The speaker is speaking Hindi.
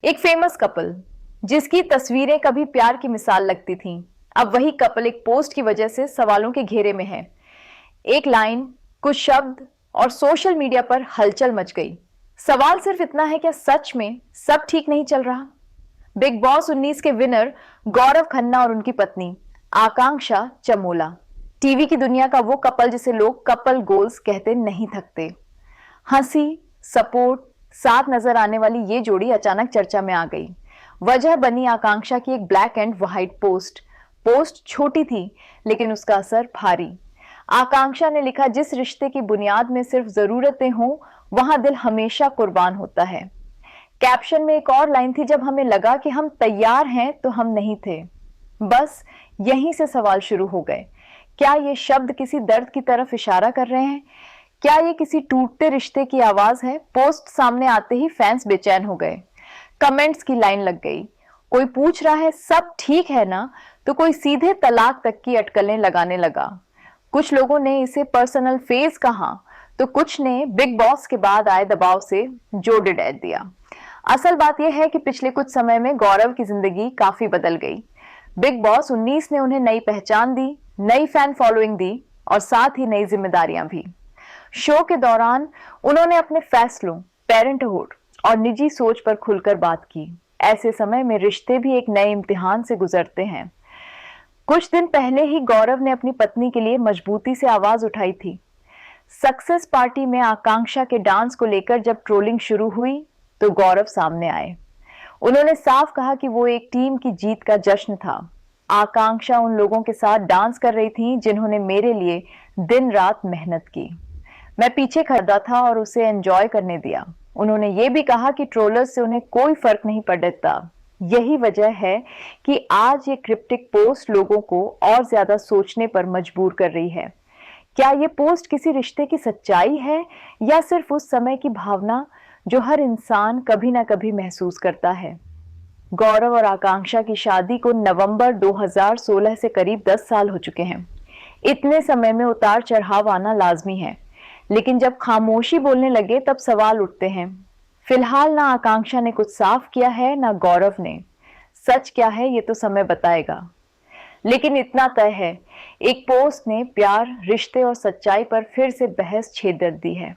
एक फेमस कपल जिसकी तस्वीरें कभी प्यार की मिसाल लगती थीं, अब वही कपल एक पोस्ट की वजह से सवालों के घेरे में है। एक लाइन, कुछ शब्द और सोशल मीडिया पर हलचल मच गई। सवाल सिर्फ इतना है, क्या सच में सब ठीक नहीं चल रहा? बिग बॉस 19 के विनर गौरव खन्ना और उनकी पत्नी आकांक्षा चमोला, टीवी की दुनिया का वो कपल जिसे लोग कपल गोल्स कहते नहीं थकते। हंसी, सपोर्ट, साथ नजर आने वाली ये जोड़ी अचानक चर्चा में आ गई। वजह बनी आकांक्षा की एक black and white post. Post छोटी थी लेकिन उसका असर भारी। आकांक्षा ने लिखा, जिस रिश्ते की बुनियाद में सिर्फ जरूरतें हों वहां दिल हमेशा कुर्बान होता है। कैप्शन में एक और लाइन थी, जब हमें लगा कि हम तैयार हैं तो हम नहीं थे। बस यहीं से सवाल शुरू हो गए। क्या ये शब्द किसी दर्द की तरफ इशारा कर रहे हैं? क्या ये किसी टूटते रिश्ते की आवाज है? पोस्ट सामने आते ही फैंस बेचैन हो गए। कमेंट्स की लाइन लग गई। कोई पूछ रहा है सब ठीक है ना, तो कोई सीधे तलाक तक की अटकलें लगाने लगा। कुछ लोगों ने इसे पर्सनल फेज कहा तो कुछ ने बिग बॉस के बाद आए दबाव से जो डिड दिया। असल बात यह है कि पिछले कुछ समय में गौरव की जिंदगी काफी बदल गई। बिग बॉस 19 ने उन्हें नई पहचान दी, नई फैन फॉलोइंग दी और साथ ही नई जिम्मेदारियां भी। शो के दौरान उन्होंने अपने फैसलों, पेरेंटहुड और निजी सोच पर खुलकर बात की। ऐसे समय में रिश्ते भी एक नए इम्तिहान से गुजरते हैं। कुछ दिन पहले ही गौरव ने अपनी पत्नी के लिए मजबूती से आवाज उठाई थी। सक्सेस पार्टी में आकांक्षा के डांस को लेकर जब ट्रोलिंग शुरू हुई तो गौरव सामने आए। उन्होंने साफ कहा कि वो एक टीम की जीत का जश्न था। आकांक्षा उन लोगों के साथ डांस कर रही थी जिन्होंने मेरे लिए दिन रात मेहनत की। मैं पीछे खड़ा था और उसे एंजॉय करने दिया। उन्होंने ये भी कहा कि ट्रोलर्स से उन्हें कोई फर्क नहीं पड़ता। यही वजह है कि आज ये क्रिप्टिक पोस्ट लोगों को और ज्यादा सोचने पर मजबूर कर रही है। क्या ये पोस्ट किसी रिश्ते की सच्चाई है या सिर्फ उस समय की भावना जो हर इंसान कभी ना कभी महसूस करता है? गौरव और आकांक्षा की शादी को नवंबर 2016 से करीब 10 साल हो चुके हैं। इतने समय में उतार चढ़ाव आना लाजमी है, लेकिन जब खामोशी बोलने लगे तब सवाल उठते हैं। फिलहाल ना आकांक्षा ने कुछ साफ किया है ना गौरव ने। सच क्या है ये तो समय बताएगा, लेकिन इतना तय है, एक पोस्ट ने प्यार, रिश्ते और सच्चाई पर फिर से बहस छेड़ दी है।